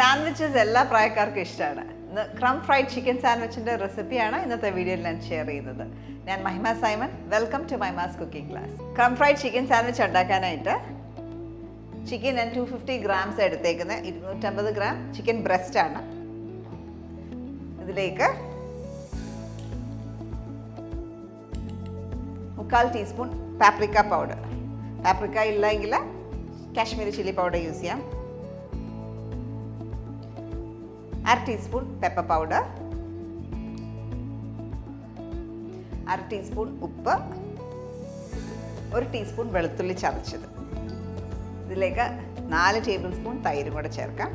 Sandwiches എല്ലാ പ്രായക്കാർക്കും ഇഷ്ടമാണ്. ഇന്ന് ക്രം ഫ്രൈഡ് ചിക്കൻ സാൻഡ്വിച്ചിൻ്റെ റെസിപ്പിയാണ് ഇന്നത്തെ വീഡിയോയിൽ ഞാൻ ഷെയർ ചെയ്യുന്നത്. ഞാൻ Mahima Simon. Welcome to മൈമാസ് cooking class. Crumb fried chicken sandwich ഉണ്ടാക്കാനായിട്ട് ചിക്കൻ ഞാൻ 250 ഗ്രാംസ് എടുത്തേക്കുന്നത്. 250 ഗ്രാം ചിക്കൻ ബ്രസ്റ്റ് ആണ്. ഇതിലേക്ക് 1/4 ടീസ്പൂൺ പാപ്രിക്ക പൗഡർ. പാപ്രിക്ക ഇല്ലെങ്കിൽ കാശ്മീരി ചില്ലി പൗഡർ യൂസ് ചെയ്യാം. 1/2 ടീസ്പൂൺ പെപ്പർ പൗഡർ, 1/2 ടീസ്പൂൺ ഉപ്പ്, 1 ടീസ്പൂൺ വെളുത്തുള്ളി ചതച്ചത്. ഇതിലേക്ക് 4 ടേബിൾ സ്പൂൺ തൈരും കൂടെ ചേർക്കാം.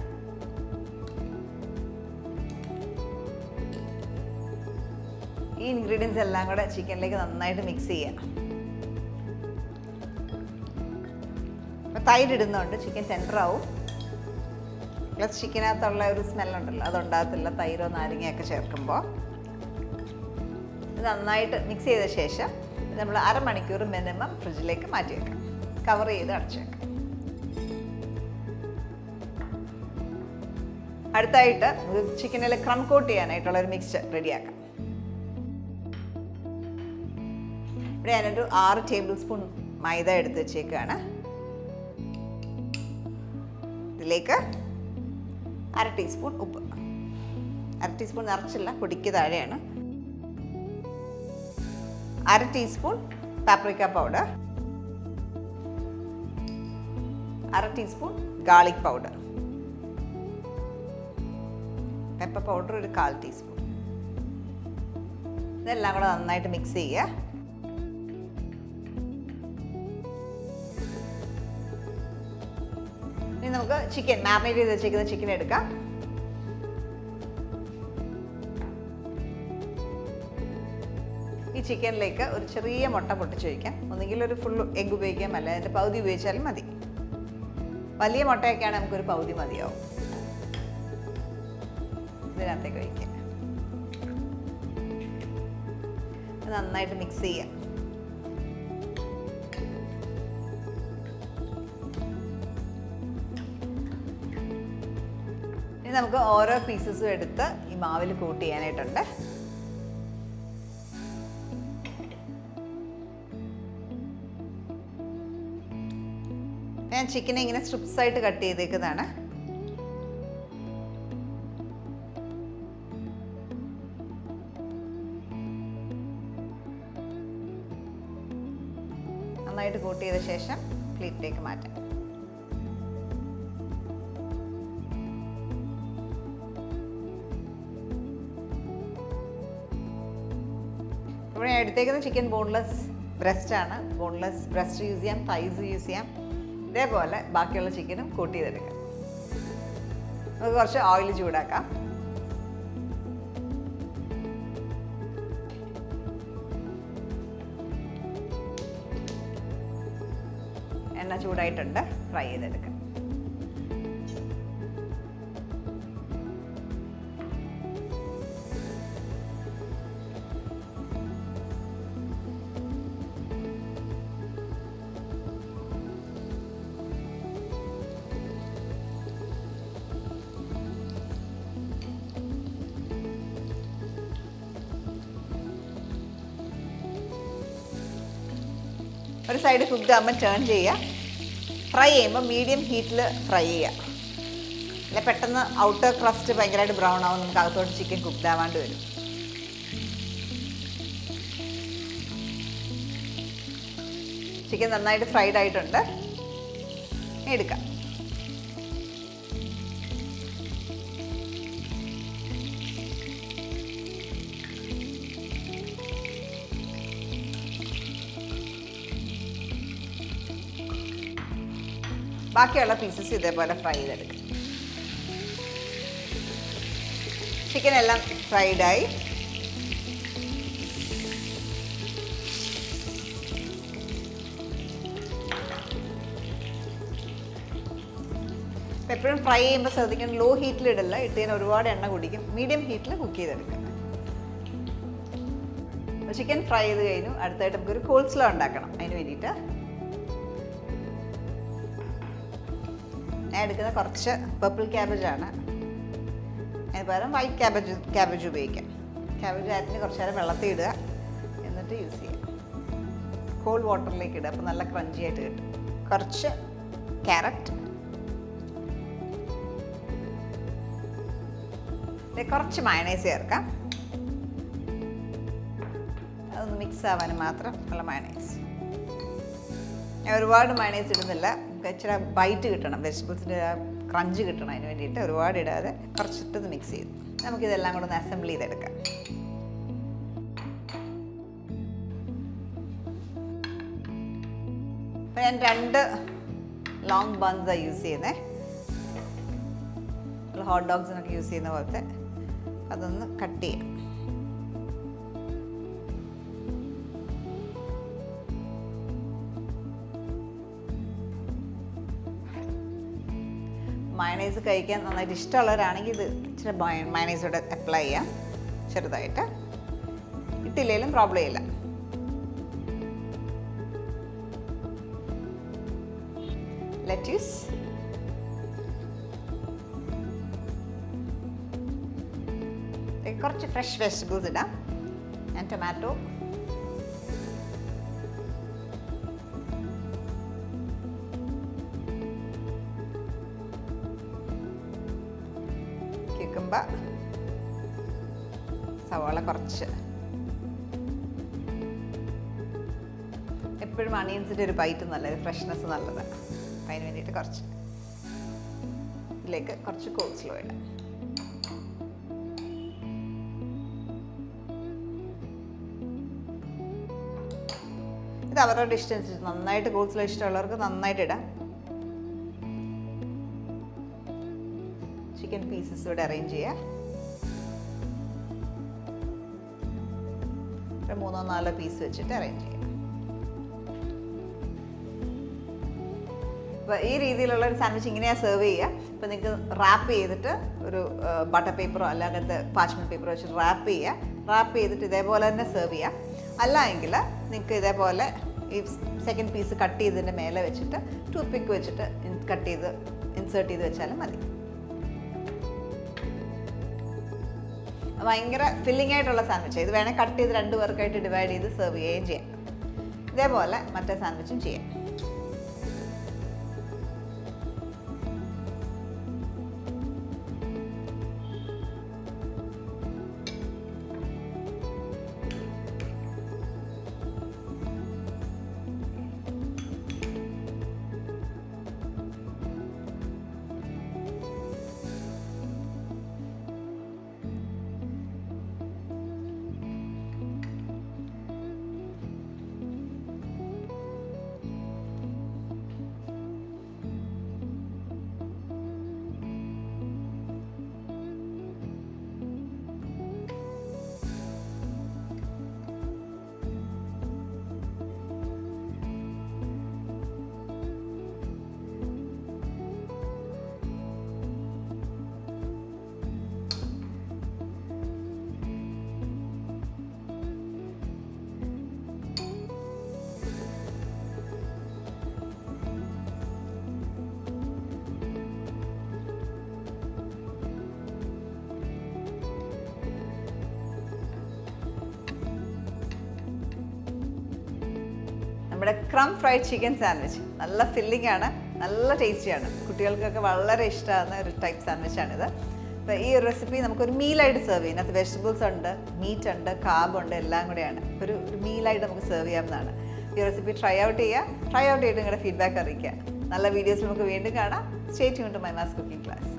ഈ ഇൻഗ്രീഡിയൻസ് എല്ലാം കൂടെ ചിക്കനിലേക്ക് നന്നായിട്ട് മിക്സ് ചെയ്യാം. അപ്പോൾ തൈര് ഇടുന്നതുകൊണ്ട് ചിക്കൻ ടെൻഡർ ആവും. പ്ലസ് ചിക്കനകത്തുള്ള ഒരു സ്മെല്ലുണ്ടല്ലോ അതുണ്ടാകത്തില്ല തൈരോ നാരങ്ങയൊക്കെ ചേർക്കുമ്പോൾ. ഇത് നന്നായിട്ട് മിക്സ് ചെയ്ത ശേഷം നമ്മൾ അരമണിക്കൂർ മിനിമം ഫ്രിഡ്ജിലേക്ക് മാറ്റി വെക്കാം. കവർ ചെയ്ത് അടച്ചു വെക്കാം. അടുത്തായിട്ട് ചിക്കനിൽ ക്രം കോട്ട് ചെയ്യാനായിട്ടുള്ള ഒരു മിക്സ്ചർ റെഡിയാക്കാം. ഇവിടെ ഞാനൊരു 6 ടേബിൾ സ്പൂൺ മൈദ എടുത്ത് വെച്ചേക്കാണ്. ഇതിലേക്ക് 1/2 ടീസ്പൂൺ ഉപ്പ്, 1/2 ടീസ്പൂൺ നിറച്ചില്ല, പൊടിക്ക് താഴെയാണ്. 1/2 teaspoon paprika powder, 1/2 teaspoon garlic powder, pepper powder ഒരു 1/4 ടീസ്പൂൺ. ഇതെല്ലാം കൂടെ നന്നായിട്ട് മിക്സ് ചെയ്യുക. ഇനി നമുക്ക് ചിക്കൻ മാരിനേറ്റ് ചെയ്ത് വെച്ചിരിക്കുന്ന ചിക്കൻ എടുക്കാം. ഈ ചിക്കനിലേക്ക് ഒരു ചെറിയ മുട്ട പൊട്ടിച്ച് വയ്ക്കാം. ഒന്നുകിൽ ഒരു ഫുൾ എഗ്ഗ് ഉപയോഗിക്കാം, അല്ല അതിൻ്റെ പകുതി ഉപയോഗിച്ചാലും മതി. വലിയ മുട്ടയൊക്കെയാണ് നമുക്കൊരു പകുതി മതിയാവും. ഇതിനകത്തേക്ക് ഒഴിക്കാം. നന്നായിട്ട് മിക്സ് ചെയ്യാം. ഇനി നമുക്ക് ഓരോ പീസസും എടുത്ത് ഈ മാവിൽ കോട്ട് ചെയ്യാനായിട്ടുണ്ട്. ഞാൻ ചിക്കനെ ഇങ്ങനെ സ്ട്രിപ്സ് ആയിട്ട് കട്ട് ചെയ്തേക്കുന്നതാണ്. നന്നായിട്ട് കോട്ട് ചെയ്ത ശേഷം പ്ലേറ്റിലേക്ക് മാറ്റാം. ഇവിടെ ഞാൻ എടുത്തേക്കുന്ന ചിക്കൻ ബോൺലെസ് ബ്രസ്റ്റ് ആണ്. ബോൺലെസ് ബ്രസ്റ്റ് യൂസ് ചെയ്യാം, തൈസ് യൂസ് ചെയ്യാം. ഇതേപോലെ ബാക്കിയുള്ള ചിക്കനും കോട്ട് ചെയ്തെടുക്കാം. നമുക്ക് കുറച്ച് ഓയിൽ ചൂടാക്കാം. എണ്ണ ചൂടായിട്ടുണ്ട്, ഫ്രൈ ചെയ്തെടുക്കാം. ഒരു സൈഡ് കുക്ക് ആകുമ്പോൾ ടേൺ ചെയ്യുക. ഫ്രൈ ചെയ്യുമ്പോൾ മീഡിയം ഹീറ്റിൽ ഫ്രൈ ചെയ്യുക. അല്ലെ പെട്ടെന്ന് ഔട്ടർ ക്രസ്റ്റ് ഭയങ്കരമായിട്ട് ബ്രൗൺ ആവും, നമുക്ക് അകത്തോട്ട് ചിക്കൻ കുക്ക് ആവാണ്ട് വരും. ചിക്കൻ നന്നായിട്ട് ഫ്രൈഡ് ആയിട്ടുണ്ട്. എടുക്കാം. ബാക്കിയുള്ള പീസസ് ഇതേപോലെ ഫ്രൈ ചെയ്തെടുക്കും. ചിക്കൻ എല്ലാം ഫ്രൈഡായി. എപ്പോഴും ഫ്രൈ ചെയ്യുമ്പോൾ ശ്രദ്ധിക്കണം, ലോ ഹീറ്റിൽ ഇടല്ല, ഇട്ട് കഴിഞ്ഞാൽ ഒരുപാട് എണ്ണ കുടിക്കും. മീഡിയം ഹീറ്റിൽ കുക്ക് ചെയ്തെടുക്കുക. ചിക്കൻ ഫ്രൈ ചെയ്ത് കഴിഞ്ഞു. അടുത്തായിട്ട് നമുക്കൊരു കോൾസ്ലോ ഉണ്ടാക്കണം. അതിന് വേണ്ടിയിട്ട് ഞാൻ എടുക്കുന്ന കുറച്ച് പർപ്പിൾ ക്യാബേജ് ആണ്. അതിന് പകരം വൈറ്റ് ക്യാബേജ് ഉപയോഗിക്കാം. ക്യാബേജ് അരിഞ്ഞ് കുറച്ച് നേരം വെള്ളത്തിൽ ഇടുക, എന്നിട്ട് യൂസ് ചെയ്യുക. കോൾഡ് വാട്ടറിലേക്ക് ഇടുക, അപ്പോൾ നല്ല ക്രഞ്ചി ആയിട്ട് കിട്ടും. കുറച്ച് ക്യാരറ്റ്, കുറച്ച് മയണൈസ് ചേർക്കാം. അതൊന്ന് മിക്സ് ആവാൻ മാത്രം ഉള്ള മയണൈസ്. ഞാൻ ഒരുപാട് മയണൈസ് ഇടുന്നില്ല, ഇച്ചിരി ബൈറ്റ് കിട്ടണം, വെജിറ്റബിൾസിൻ്റെ ക്രഞ്ച് കിട്ടണം. അതിന് വേണ്ടിയിട്ട് ഒരുപാട് ഇടാതെ കുറച്ചിട്ടൊന്ന് മിക്സ് ചെയ്ത് നമുക്കിതെല്ലാം കൂടെ ഒന്ന് അസംബിൾ ചെയ്തെടുക്കാം. അപ്പോൾ ഞാൻ 2 ലോങ് ബൺസാണ് യൂസ് ചെയ്യുന്നത്. ഹോട്ട് ഡോഗ്സിനൊക്കെ യൂസ് ചെയ്യുന്ന പോലത്തെ. അതൊന്ന് കട്ട് ചെയ്യാം. മയണൈസ് കഴിക്കാൻ നന്നായിട്ട് ഇഷ്ടമുള്ളവരാണെങ്കിൽ ഇത് ഇച്ചിരി മയണൈസ് കൂടെ അപ്ലൈ ചെയ്യാം ചെറുതായിട്ട്. ഇട്ടില്ലെങ്കിലും പ്രോബ്ലം ഇല്ല. ലെറ്റ്യൂസ്, കുറച്ച് ഫ്രഷ് വെജിറ്റബിൾസ് ഇടാം. ഞാൻ ടൊമാറ്റോ, ക്യൂക്കംബർ, സവാള കുറച്ച്. എപ്പോഴും അണിയൻസിൻ്റെ ഒരു ബൈറ്റ് നല്ലത്, ഫ്രഷ്നെസ് നല്ലതാണ്. അതിന് വേണ്ടിയിട്ട് കുറച്ച് ഇതിലേക്ക് കുറച്ച് കോൾസ്ലോ ഇടാം. ഇത് അവരുടെ ഇഷ്ടം അനുസരിച്ച്, നന്നായിട്ട് കോൾസ്ലോ ഇഷ്ടമുള്ളവർക്ക് നന്നായിട്ട് ഇടാം. ചിക്കൻ പീസസ് ഇവിടെ അറേഞ്ച് ചെയ്യുക. 3-4 പീസ് വെച്ചിട്ട് അറേഞ്ച് ചെയ്യുക. അപ്പോൾ ഈ രീതിയിലുള്ള ഒരു സാൻഡ്വിച്ച് ഇങ്ങനെയാണ് സെർവ് ചെയ്യുക. ഇപ്പോൾ നിങ്ങൾക്ക് റാപ്പ് ചെയ്തിട്ട് ഒരു ബട്ടർ പേപ്പറോ അല്ലാതെ പാച്ച്മെൻറ്റ് പേപ്പറോ വെച്ച് റാപ്പ് ചെയ്യുക. റാപ്പ് ചെയ്തിട്ട് ഇതേപോലെ തന്നെ സെർവ് ചെയ്യാം. അല്ല എങ്കിൽ നിങ്ങൾക്ക് ഇതേപോലെ ഈ സെക്കൻഡ് പീസ് കട്ട് ചെയ്തതിൻ്റെ മേലെ വെച്ചിട്ട് ടൂത്ത് പിക്ക് വെച്ചിട്ട് ഇൻസേർട്ട് ചെയ്ത് വെച്ചാലും മതി. ഭയങ്കര ഫില്ലിംഗ് ആയിട്ടുള്ള സാൻഡ്വിച്ച്. ഇത് വേണേൽ കട്ട് ചെയ്ത് 2 പേർക്കായിട്ട് ഡിവൈഡ് ചെയ്ത് സെർവ് ചെയ്യുകയും ചെയ്യാം. ഇതേപോലെ മറ്റേ സാൻഡ്വിച്ചും ചെയ്യാം. നമ്മുടെ ക്രം ഫ്രൈഡ് ചിക്കൻ സാൻഡ്വിച്ച് നല്ല ഫില്ലിംഗ് ആണ്, നല്ല ടേസ്റ്റിയാണ്. കുട്ടികൾക്കൊക്കെ വളരെ ഇഷ്ടമാകുന്ന ഒരു ടൈപ്പ് സാൻഡ്വിച്ചാണിത്. അപ്പോൾ ഈ ഒരു റെസിപ്പി നമുക്കൊരു മീലായിട്ട് സെർവ് ചെയ്യും. അതിനകത്ത് വെജിറ്റബിൾസ് ഉണ്ട്, മീറ്റ് ഉണ്ട്, കാർബ് ഉണ്ട്, എല്ലാം കൂടെയാണ്. ഒരു മീലായിട്ട് നമുക്ക് സെർവ് ചെയ്യാവുന്നതാണ്. ഈ റെസിപ്പി ട്രൈ ഔട്ട് ചെയ്തിട്ട് നിങ്ങളുടെ ഫീഡ്ബാക്ക് അറിയിക്കുക. നല്ല വീഡിയോസ് നമുക്ക് വീണ്ടും കാണാം. Stay tuned to മൈമാസ് cooking class.